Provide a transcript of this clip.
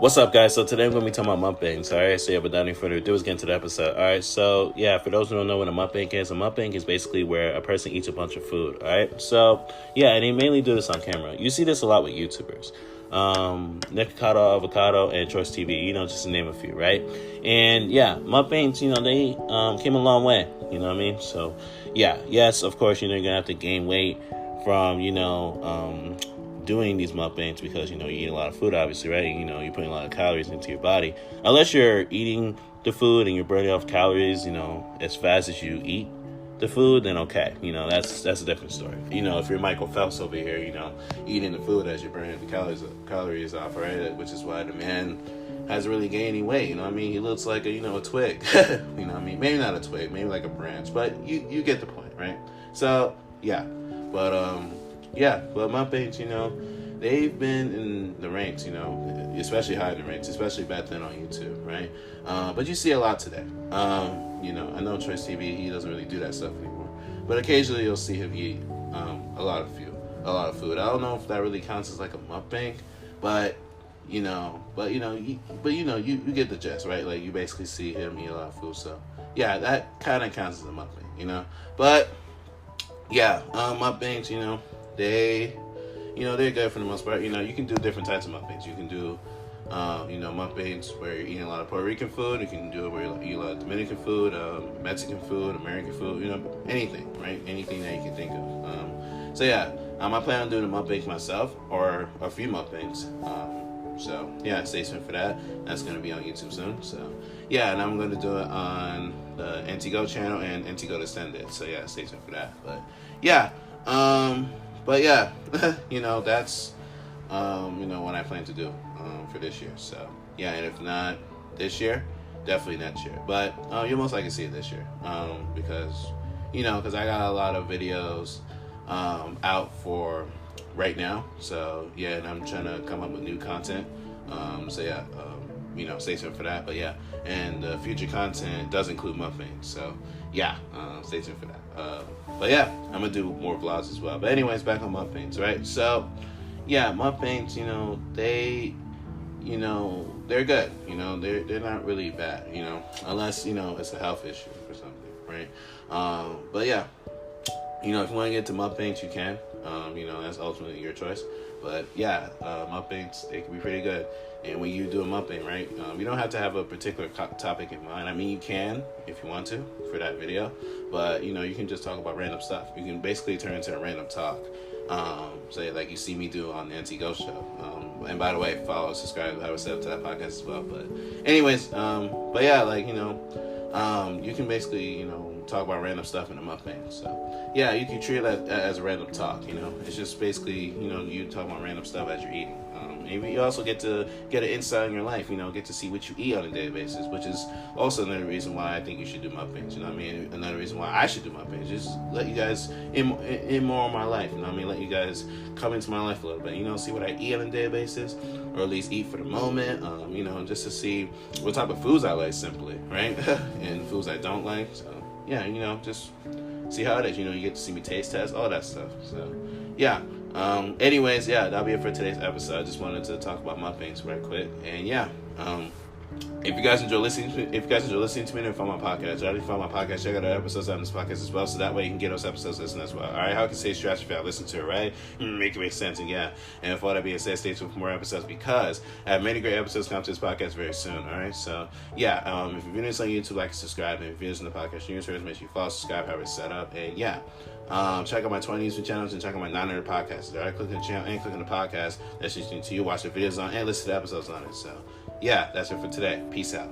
What's up, guys? So today I'm going to be talking about mukbangs, alright? So yeah, without any further ado, let's get into the episode. Alright, so yeah, for those who don't know what a mukbang is basically where a person eats a bunch of food, alright? So yeah, and they mainly do this on camera. You see this a lot with YouTubers. Nikocado, Avocado, and Choice TV, just to name a few, right? And yeah, mukbangs, they came a long way, you know what I mean? So yeah, yes, of course, you're going to have to gain weight from, doing these mukbangs because you eat a lot of food, obviously, right? You're putting a lot of calories into your body. Unless you're eating the food and you're burning off calories, as fast as you eat the food, then okay, that's a different story. If you're Michael Phelps over here, eating the food as you're burning the calories off, right? Which is why the man hasn't really gained any weight. He looks like a twig. Maybe not a twig, maybe like a branch, but you get the point, right? So yeah, but mukbangs, they've been in the ranks, especially high in the ranks, especially back then on YouTube, right? But you see a lot today. I know Choice TV, he doesn't really do that stuff anymore, but occasionally you'll see him eat a lot of food. I don't know if that really counts as like a mukbang, but you get the gist, right? Like you basically see him eat a lot of food, so yeah, that kind of counts as a mukbang, But yeah, mukbangs, they're good for the most part. You can do different types of mukbangs. You can do, mukbangs where you're eating a lot of Puerto Rican food. You can do it where you eat a lot of Dominican food, Mexican food, American food, anything, right? Anything that you can think of. So yeah, I plan on doing a mukbang myself or a few mukbangs. So yeah, stay tuned for that. That's going to be on YouTube soon. So yeah, and I'm going to do it on the NTGo channel and NTGo Descended. So yeah, stay tuned for that. But yeah, that's what I plan to do for this year. So yeah, and if not this year, definitely next year. But you'll most likely see it this year because I got a lot of videos out for right now. So yeah, and I'm trying to come up with new content. So yeah, stay tuned for that. But yeah, and future content does include mukbangs. So yeah, stay tuned for that. But yeah, I'm gonna do more vlogs as well. But anyways, back on mukbangs, right? So yeah, mukbangs, they're good. They're not really bad. Unless it's a health issue or something, right? But yeah, if you want to get to mukbangs, you can. That's ultimately your choice. But yeah, mukbangs, they can be pretty good. And when you do a mukbang, right, you don't have to have a particular topic in mind. I mean, you can if you want to for that video, but you can just talk about random stuff. You can basically turn into a random talk. Say like you see me do on the NTGo show. And by the way, follow, subscribe, I was set up to that podcast as well. But anyways, but yeah, like you can basically talk about random stuff in a mukbang. So yeah, you can treat it as a random talk. It's just basically you talk about random stuff as you're eating. Maybe you also get to get an insight in your life, get to see what you eat on a daily basis, which is also another reason why I think you should do mukbangs, another reason why I should do mukbangs, just let you guys in more of my life, let you guys come into my life a little bit, see what I eat on a daily basis, or at least eat for the moment, just to see what type of foods I like simply, right, and foods I don't like, so yeah, just see how it is, you get to see me taste test, all that stuff, so yeah. Anyways, yeah, that'll be it for today's episode. I just wanted to talk about mukbangs right quick. And yeah, if you guys enjoy listening to me, and follow my podcast, already follow my podcast, check out our episodes on this podcast as well, so that way you can get those episodes listened as well. Alright, how I can say strategy if I listen to it, right? Make it make sense, and yeah. And with all that being said, stay tuned for more episodes because I have many great episodes coming to this podcast very soon. Alright, so yeah, if you're viewing this on YouTube, like and subscribe, and if you're using the podcast, make sure you follow, subscribe, how it's set up, and yeah. Check out my 20 YouTube channels and check out my 900 podcasts. Alright, click on the channel and click on the podcast that's listening to you, watch the videos on, and listen to the episodes on it. So, yeah, that's it for today. Peace out.